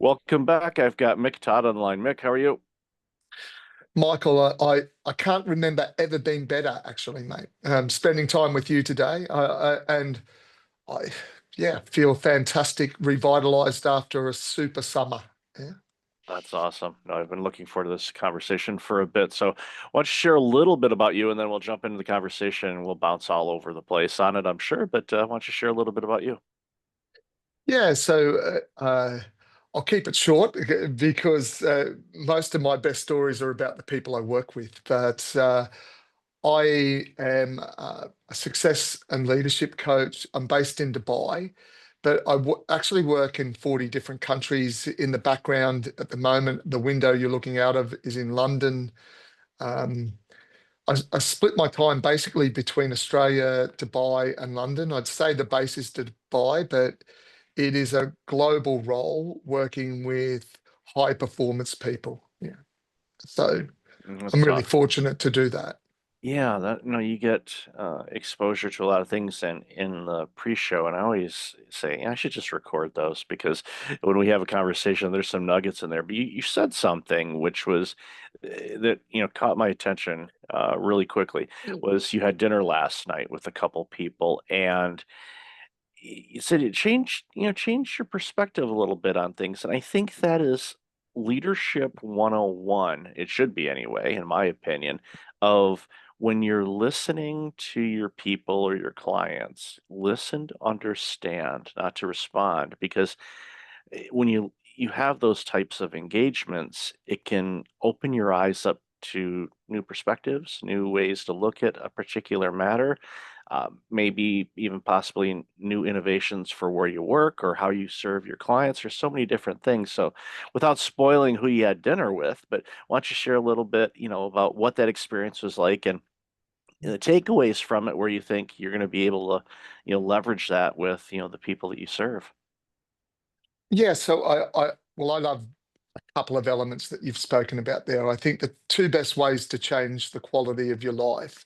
Welcome back. I've got Mick Todd on the line. Mick, how are you? Michael, I can't remember ever being better, actually, mate. Spending time with you today, and I, yeah, feel fantastic, revitalized after a super summer. Yeah. That's awesome. No, I've been looking forward to this conversation for a bit. So, why don't you share a little bit about you, and then we'll jump into the conversation and we'll bounce all over the place on it, I'm sure. But why don't you share a little bit about you? Yeah, so I'll keep it short because most of my best stories are about the people I work with. But I am a success and leadership coach. I'm based in Dubai, but actually work in 40 different countries. In the background at the moment, the window you're looking out of is in London. Um, I split my time basically between Australia, Dubai, and London. I'd say the base is to Dubai, but it is a global role working with high performance people. Yeah. So I'm That's really fortunate to do that. Yeah, that you get exposure to a lot of things in the pre-show, and I always say I should just record those because when we have a conversation, there's some nuggets in there. But you said something which was that caught my attention really quickly. Was you had dinner last night with a couple people, and you said it changed your perspective a little bit on things, and I think that is leadership 101. It should be anyway, in my opinion, of when you're listening to your people or your clients, listen to understand, not to respond, because when you have those types of engagements, it can open your eyes up to new perspectives, new ways to look at a particular matter, maybe even possibly new innovations for where you work or how you serve your clients. There's so many different things. So, without spoiling who you had dinner with, but why don't you share a little bit, about what that experience was like and the takeaways from it, where you think you're going to be able to, leverage that with, the people that you serve. Yeah, so I love a couple of elements that you've spoken about there. I think the two best ways to change the quality of your life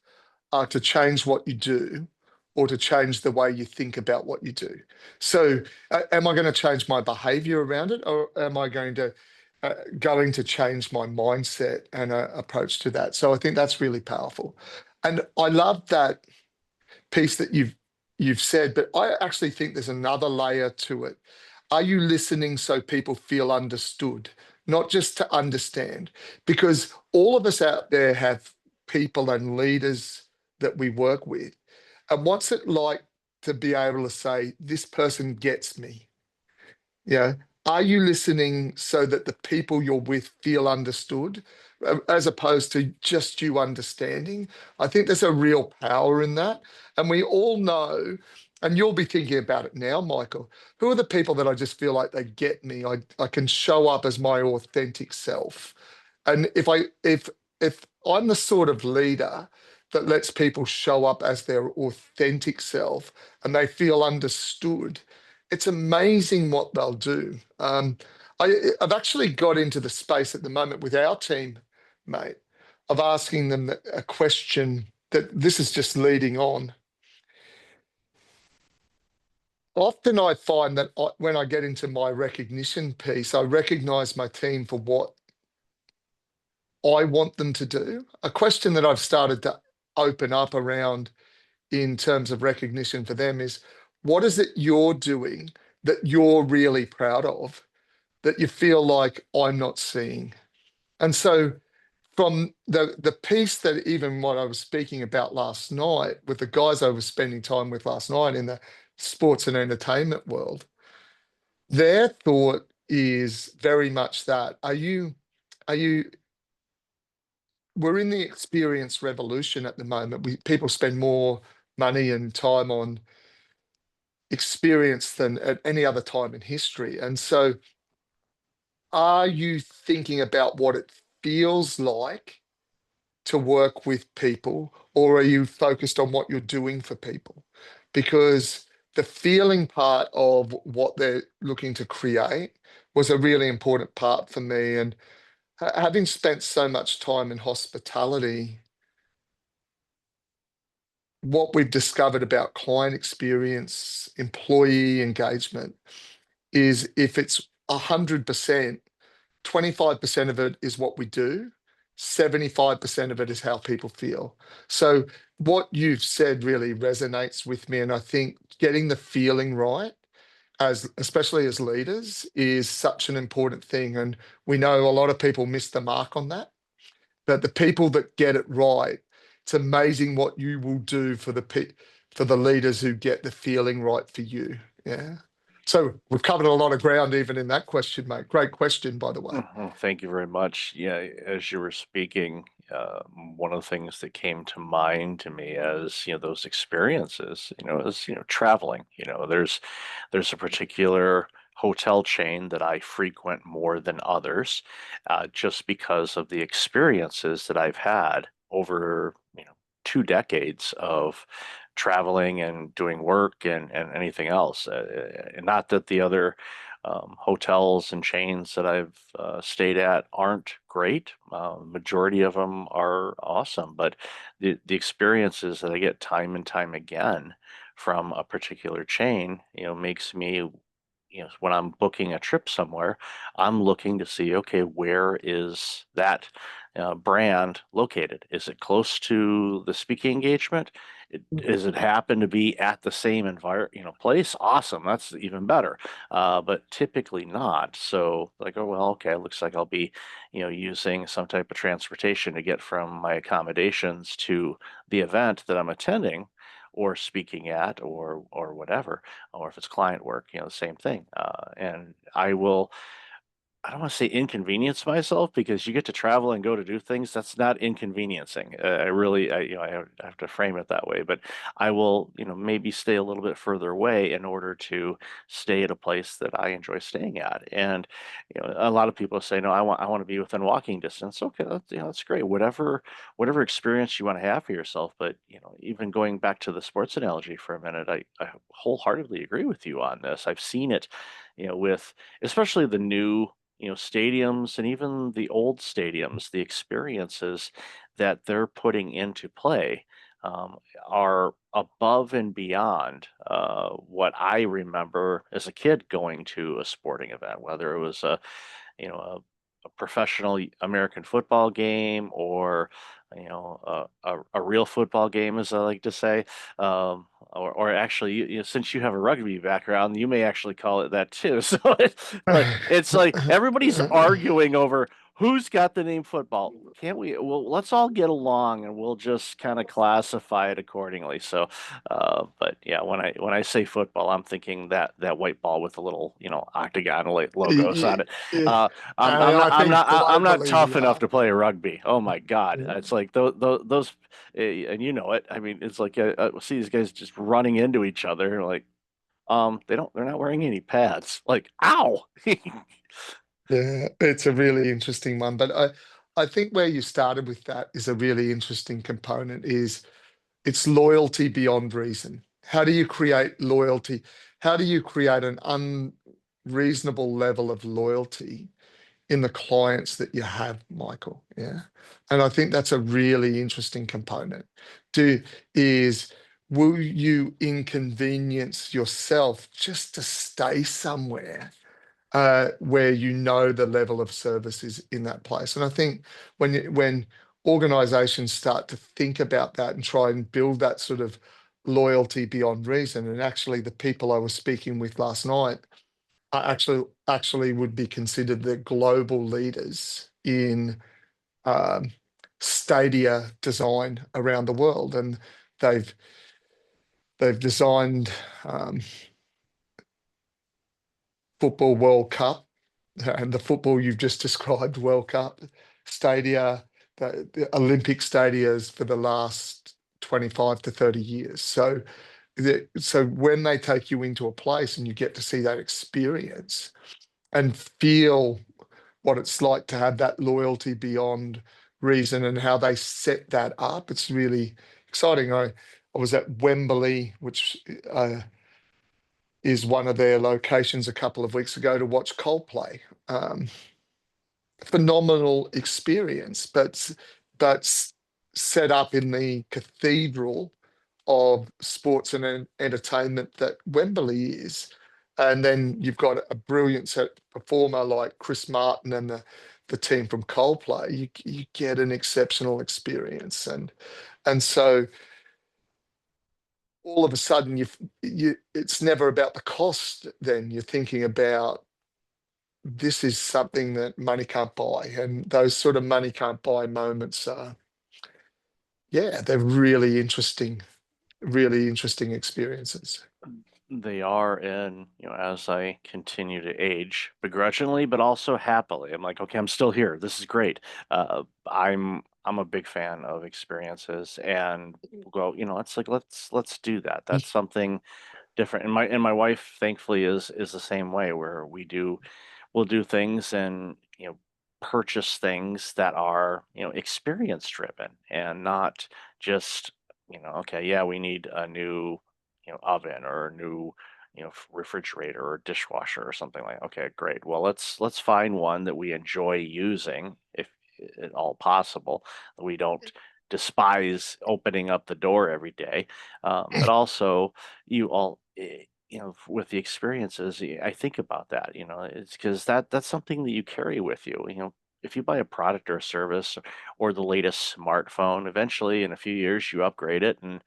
are to change what you do or to change the way you think about what you do. So, am I going to change my behavior around it, or am I going to change my mindset and approach to that? So, I think that's really powerful, and I love that piece that you've said, but I actually think there's another layer to it. Are you listening so people feel understood, not just to understand? Because all of us out there have people and leaders that we work with. And what's it like to be able to say, this person gets me? Yeah. Are you listening so that the people you're with feel understood, as opposed to just you understanding? I think there's a real power in that. And we all know, and you'll be thinking about it now, Michael, who are the people that I just feel like they get me? I can show up as my authentic self. And if I'm the sort of leader that lets people show up as their authentic self and they feel understood, it's amazing what they'll do. I've actually got into the space at the moment with our team, mate, of asking them a question that this is just leading on. Often I find that when I get into my recognition piece, I recognize my team for what I want them to do. A question that I've started to open up around in terms of recognition for them is, what is it you're doing that you're really proud of, that you feel like I'm not seeing? And so from the piece that even what I was speaking about last night with the guys I was spending time with last night in the sports and entertainment world, their thought is very much that are you we're in the experience revolution at the moment. People spend more money and time on experience than at any other time in history. And so, are you thinking about what it feels like to work with people, or are you focused on what you're doing for people? Because the feeling part of what they're looking to create was a really important part for me. And having spent so much time in hospitality, what we've discovered about client experience, employee engagement, is if it's 100%, 25% of it is what we do, 75% of it is how people feel. So what you've said really resonates with me. And I think getting the feeling right, as especially as leaders, is such an important thing. And we know a lot of people miss the mark on that. But the people that get it right, it's amazing what you will do for for the leaders who get the feeling right for you. Yeah. So we've covered a lot of ground even in that question, mate. Great question, by the way. Thank you very much. Yeah, as you were speaking, one of the things that came to mind to me as those experiences, is traveling. There's a particular hotel chain that I frequent more than others, just because of the experiences that I've had over 2 decades of traveling and doing work and anything else. And not that the other hotels and chains that I've stayed at aren't great. Majority of them are awesome, but the experiences that I get time and time again from a particular chain, makes me, when I'm booking a trip somewhere, I'm looking to see, okay, where is that brand located? Is it close to the speaking engagement? Does it happen to be at the same place? Awesome, that's even better. But typically not. So like, oh well, okay, looks like I'll be, using some type of transportation to get from my accommodations to the event that I'm attending or speaking at or whatever, or if it's client work, the same thing. And I don't want to say inconvenience myself because you get to travel and go to do things. That's not inconveniencing. I have to frame it that way. But I will, maybe stay a little bit further away in order to stay at a place that I enjoy staying at. And a lot of people say, no, I want to be within walking distance. Okay, that's great. Whatever experience you want to have for yourself. But even going back to the sports analogy for a minute, I wholeheartedly agree with you on this. I've seen it, with especially the new stadiums and even the old stadiums, the experiences that they're putting into play are above and beyond what I remember as a kid going to a sporting event, whether it was you know, a professional American football game or a real football game, as I like to say, or actually, since you have a rugby background, you may actually call it that too. So, but it's like everybody's arguing over who's got the name football. Can't we? Well, let's all get along and we'll just kind of classify it accordingly. So, but yeah, when I say football, I'm thinking that white ball with the little octagon logos Yeah, on it. yeah. Uh, I'm And not I I'm think not I'm not globally we tough enough are. to play rugby. Oh my God, Yeah. it's like those, and you know it. I mean, it's like see these guys just running into each other. Like, they're not wearing any pads. Like, ow. Yeah, it's a really interesting one. But I think where you started with that is a really interesting component is it's loyalty beyond reason. How do you create loyalty? How do you create an unreasonable level of loyalty in the clients that you have, Michael? Yeah. And I think that's a really interesting component. Do is will you inconvenience yourself just to stay somewhere where you know the level of service is in that place? And I think when organizations start to think about that and try and build that sort of loyalty beyond reason, and actually the people I was speaking with last night are actually would be considered the global leaders in um, stadia design around the world, and they've they've designed um, football World Cup and the football you've just described, World Cup stadia, the Olympic stadias for the last 25 to 30 years. So, so when they take you into a place and you get to see that experience and feel what it's like to have that loyalty beyond reason and how they set that up, it's really exciting. I was at Wembley, which is one of their locations a couple of weeks ago to watch Coldplay. Um, Phenomenal experience, but set up in the cathedral of sports and entertainment that Wembley is. And then you've got a brilliant performer like Chris Martin and the team from Coldplay. You get an exceptional experience, and so all of a sudden you it's never about the cost. Then you're thinking about, this is something that money can't buy, and those sort of money can't buy moments are, yeah, they're really interesting experiences. They are, and as I continue to age, begrudgingly, but also happily, I'm like, okay, I'm still here. This is great. I'm a big fan of experiences, and go, it's like let's do that. That's something different. And my wife, thankfully, is the same way, where we'll do things and purchase things that are experience driven and not just okay, yeah, we need a new oven or a new refrigerator or dishwasher or something. Like, okay, great, well, let's find one that we enjoy using, if at all possible, that we don't despise opening up the door every day. But also, with the experiences, I think about that. It's because that's something that you carry with you. If you buy a product or a service or the latest smartphone, eventually in a few years you upgrade it, and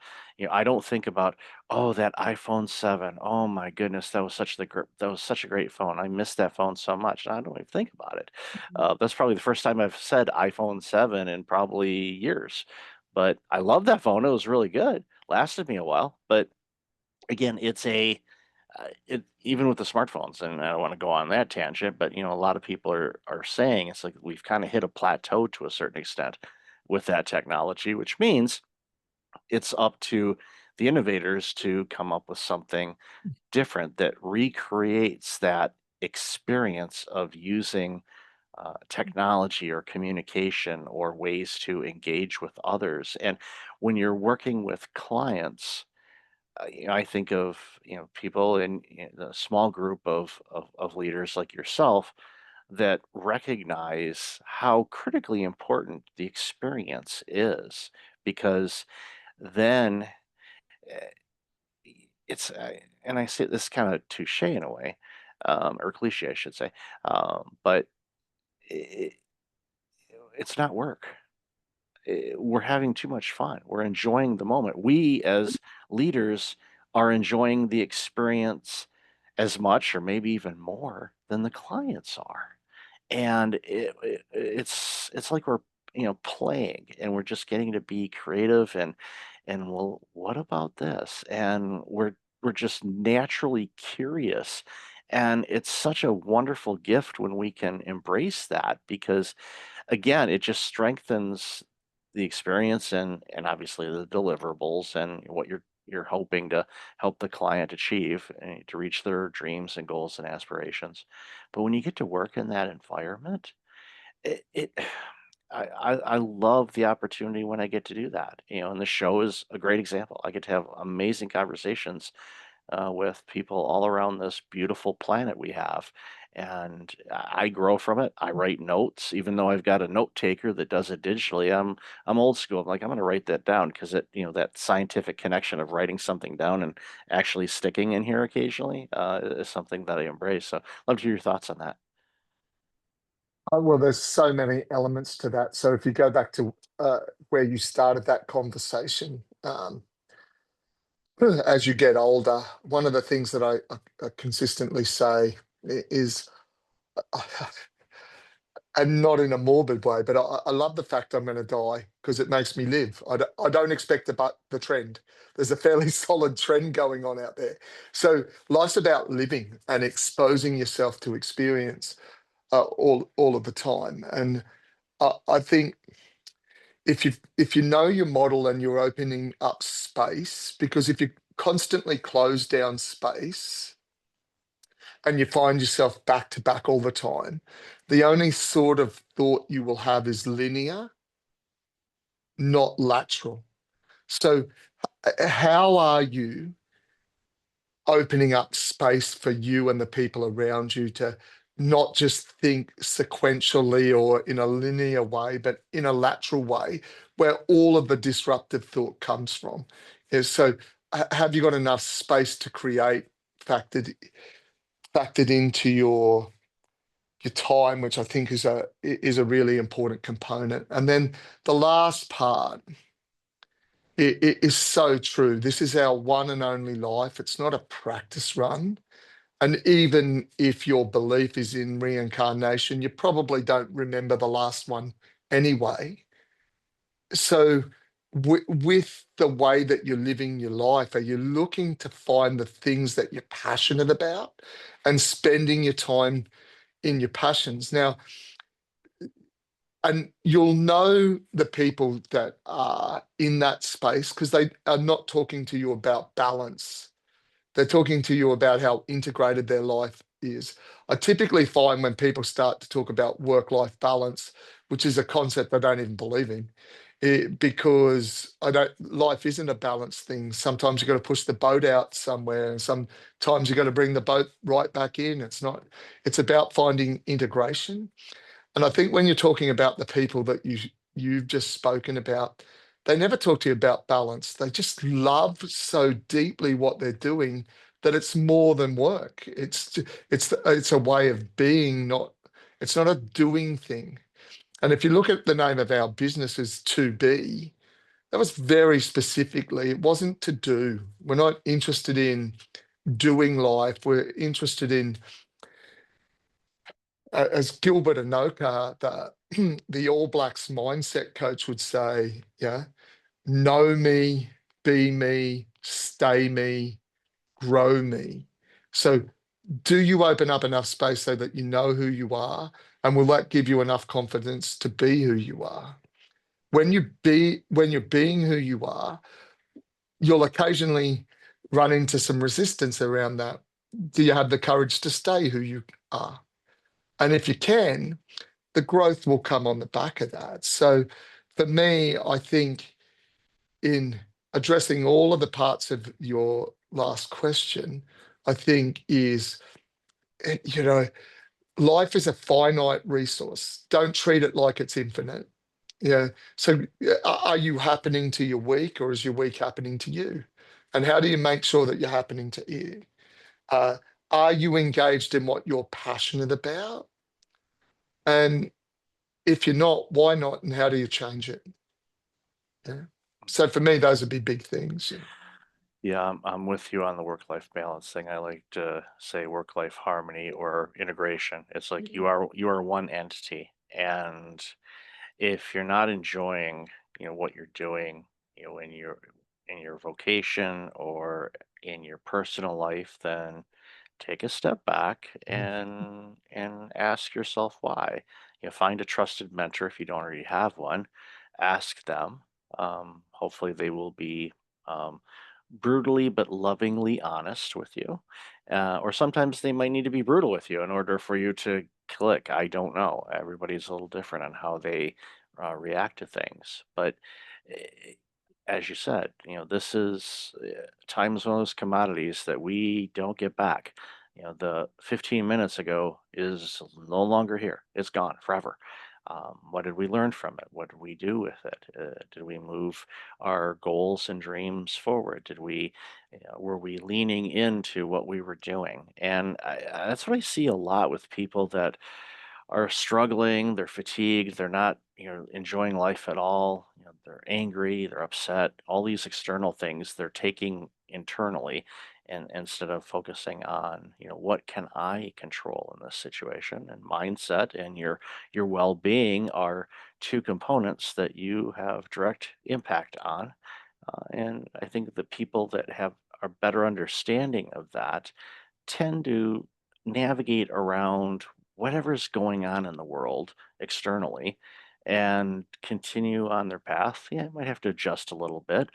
I don't think about, oh, that iPhone 7. Oh my goodness, that was such a great phone. I miss that phone so much. I don't even think about it. That's probably the first time I've said iPhone 7 in probably years. But I love that phone. It was really good. Lasted me a while. But again, it even with the smartphones, and I don't want to go on that tangent, but a lot of people are saying it's like we've kind of hit a plateau to a certain extent with that technology, which means it's up to the innovators to come up with something different that recreates that experience of using technology or communication or ways to engage with others. And when you're working with clients, I think of people in a small group of leaders like yourself that recognize how critically important the experience is, because then eh, it's and I say this kind of touche in a way, or cliche, I should say, but it, it's not work. We're having too much fun. We're enjoying the moment. We, as leaders, are enjoying the experience as much or maybe even more than the clients are. And it's like we're playing, and we're just getting to be creative, and well, what about this? And we're just naturally curious. And it's such a wonderful gift when we can embrace that, because again, it just strengthens the experience and obviously the deliverables and what you're hoping to help the client achieve, to reach their dreams and goals and aspirations. But when you get to work in that environment, it I love the opportunity when I get to do that. And the show is a great example. I get to have amazing conversations with people all around this beautiful planet we have. And I grow from it. I write notes, even though I've got a note taker that does it digitally. I'm old school. I'm like, I'm going to write that down, because that scientific connection of writing something down and actually sticking in here occasionally is something that I embrace. So, love to hear your thoughts on that. Well, there's so many elements to that. So if you go back to where you started that conversation, as you get older, one of the things that I consistently say is, and not in a morbid way, but I love the fact I'm going to die because it makes me live. I don't expect the trend. There's a fairly solid trend going on out there. So life's about living and exposing yourself to experience all of the time. And I think if you know your model and you're opening up space, because if you constantly close down space and you find yourself back to back all the time, the only sort of thought you will have is linear, not lateral. So, how are you opening up space for you and the people around you to not just think sequentially or in a linear way, but in a lateral way where all of the disruptive thought comes from? Is so, have you got enough space to create factored factored into your time, which I think is a really important component. And then the last part, it is so true. This is our one and only life. It's not a practice run. And even if your belief is in reincarnation, you probably don't remember the last one anyway. So, with the way that you're living your life, are you looking to find the things that you're passionate about and spending your time in your passions? Now, and you'll know the people that are in that space because they are not talking to you about balance. They're talking to you about how integrated their life is. I typically find when people start to talk about work-life balance, which is a concept I don't even believe in, because I don't. Life isn't a balanced thing. Sometimes you've got to push the boat out somewhere, and sometimes you've got to bring the boat right back in. It's not. It's about finding integration. And I think when you're talking about the people that you've just spoken about, they never talk to you about balance. They just love so deeply what they're doing that it's more than work. It's a way of being, not it's not a doing thing. And if you look at the name of our business as to be, that was very specifically, it wasn't to do. We're not interested in doing life. We're interested in as Gilbert Anoka, the All Blacks mindset coach would say, yeah, know me, be me, stay me, grow me. So do you open up enough space so that you know who you are? And will that give you enough confidence to be who you are? When you're being who you are, you'll occasionally run into some resistance around that. Do you have the courage to stay who you are? And if you can, the growth will come on the back of that. So for me, I think in addressing all of the parts of your last question, I think is, you know, life is a finite resource. Don't treat it like it's infinite. Yeah. So are you happening to your week or is your week happening to you? And how do you make sure that you're happening to you? Uh, are you engaged in what you're passionate about? And if you're not, why not? And how do you change it? Yeah. So for me, those would be big things. Yeah. Yeah, I'm with you on the work-life balance thing. I like to say work-life harmony or integration. It's like you are one entity, and if you're not enjoying, what you're doing, in your vocation or in your personal life, then take a step back and ask yourself why. Find a trusted mentor if you don't already have one. Ask them. Hopefully, they will be um, brutally but lovingly honest with you. Or sometimes they might need to be brutal with you in order for you to click. I don't know. Everybody's a little different on how they react to things. But eh, as you said, this is time is one of those commodities that we don't get back. The 15 minutes ago is no longer here. It's gone forever. What did we learn from it? What did we do with it? Did we move our goals and dreams forward? Were we leaning into what we were doing? And that's what I see a lot with people that are struggling, they're fatigued, they're not, enjoying life at all. They're angry, they're upset, all these external things they're taking internally and instead of focusing on, what can I control in this situation? And mindset and your well-being are two components that you have direct impact on. And I think the people that have a better understanding of that tend to navigate around whatever's going on in the world externally and continue on their path. Yeah, might have to adjust a little bit.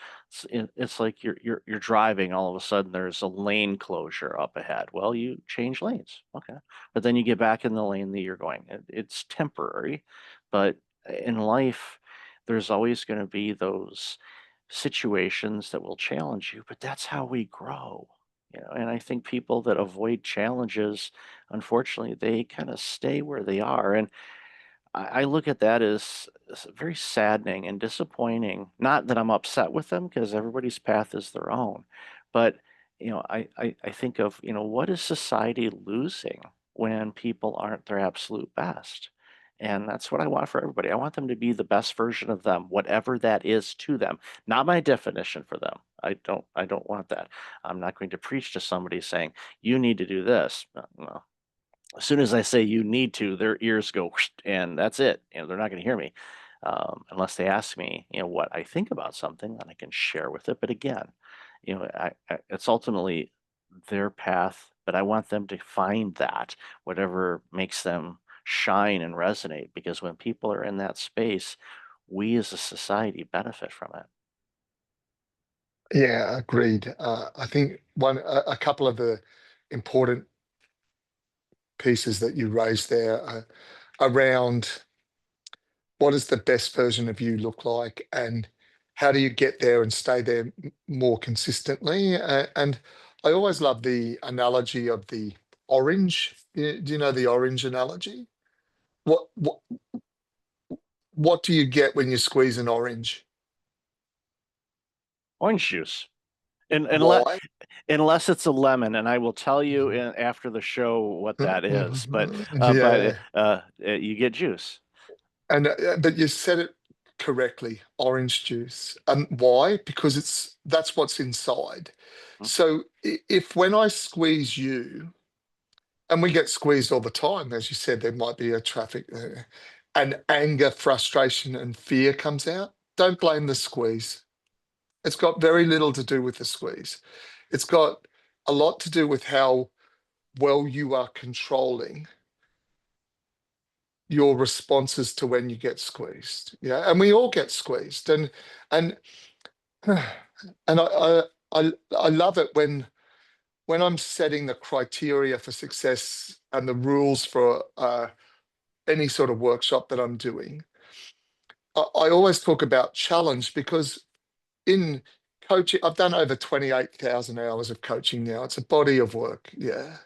It's like you're driving, all of a sudden there's a lane closure up ahead. Well, you change lanes. Okay. But then you get back in the lane that you're going. It's temporary, but in life there's always going to be those situations that will challenge you, but that's how we grow. And I think people that avoid challenges, unfortunately, they kind of stay where they are. And I look at that as very saddening and disappointing. Not that I'm upset with them because everybody's path is their own, but I think of, what is society losing when people aren't their absolute best? And that's what I want for everybody. I want them to be the best version of them, whatever that is to them. Not my definition for them. I don't want that. I'm not going to preach to somebody saying, you need to do this. No. As soon as I say you need to, their ears go, whoosh, and that's it. They're not going to hear me unless they ask me, what I think about something, and I can share with it. But again, it's ultimately their path, but I want them to find that, whatever makes them shine and resonate. Because when people are in that space, we as a society benefit from it. Yeah, agreed. I think a couple of the important pieces that you raised there around what does the best version of you look like, and how do you get there and stay there more consistently? And I always love the analogy of the orange. Do you know the orange analogy? What what what do you get when you squeeze an orange? Orange juice. And let Why? unless it's a lemon, and I will tell you after the show what that is. But Yeah, you get juice. and but you said it correctly, orange juice. And why? Because that's what's inside. So if when I squeeze you, and we get squeezed all the time, as you said, there might be a traffic and anger, frustration, and fear comes out. Don't blame the squeeze. It's got very little to do with the squeeze. It's got a lot to do with how well you are controlling your responses to when you get squeezed. Yeah, and we all get squeezed, and and I love it when I'm setting the criteria for success and the rules for any sort of workshop that I'm doing. I always talk about challenge because in coaching, I've done over 28,000 hours of coaching now. It's a body of work. Yeah.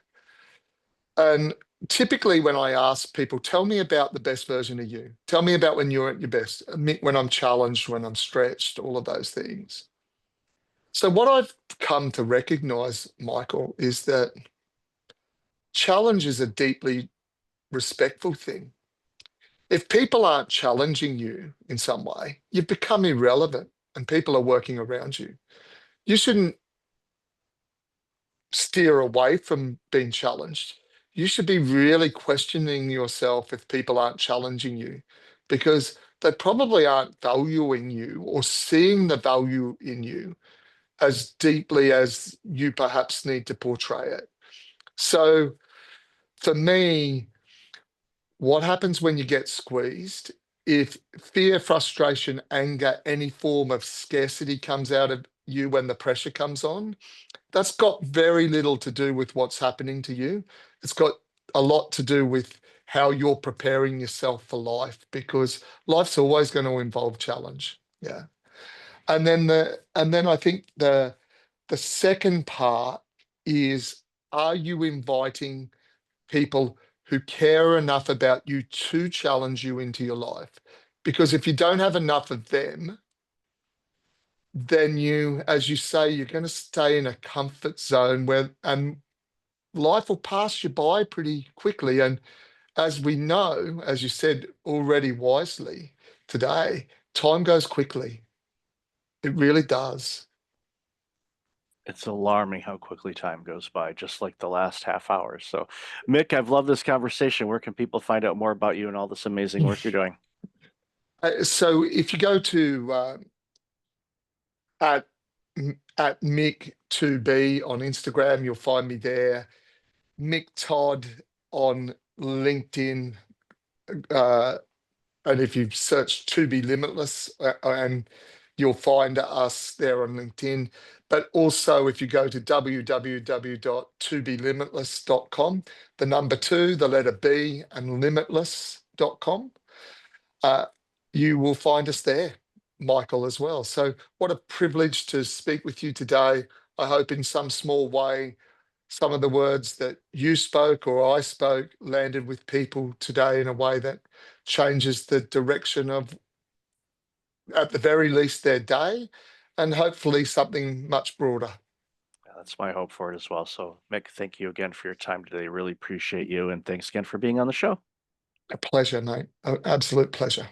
And typically, when I ask people, tell me about the best version of you, tell me about when you're at your best, when I'm challenged, when I'm stretched, all of those things. So, what I've come to recognize, Michael, is that challenge is a deeply respectful thing. If people aren't challenging you in some way, you've become irrelevant and people are working around you. You shouldn't steer away from being challenged. You should be really questioning yourself if people aren't challenging you because they probably aren't valuing you or seeing the value in you as deeply as you perhaps need to portray it. So for me, what happens when you get squeezed? If fear, frustration, anger, any form of scarcity comes out of you when the pressure comes on, that's got very little to do with what's happening to you. It's got a lot to do with how you're preparing yourself for life because life's always going to involve challenge. Yeah. And then I think the second part is, are you inviting people who care enough about you to challenge you into your life? Because if you don't have enough of them, then you, as you say, you're going to stay in a comfort zone where, and life will pass you by pretty quickly. And as we know, as you said already wisely today, time goes quickly. It really does. It's alarming how quickly time goes by, just like the last half hour. So, Mick, I've loved this conversation. Where can people find out more about you and all this amazing work you're doing? So if you go to at at Mick2B on Instagram, you'll find me there. Mick Todd on LinkedIn, uh, and if you search To Be Limitless, and you'll find us there on LinkedIn. But also, if you go to www.tobelimitless.com, the number two, the letter B, and limitless.com, uh, you will find us there, Michael, as well. So, what a privilege to speak with you today. I hope in some small way, some of the words that you spoke or I spoke landed with people today in a way that changes the direction of, at the very least, their day, and hopefully something much broader. that's my hope for it as well. So, Mick, thank you again for your time today. Really appreciate you, and thanks again for being on the show. A pleasure, mate. Absolute pleasure.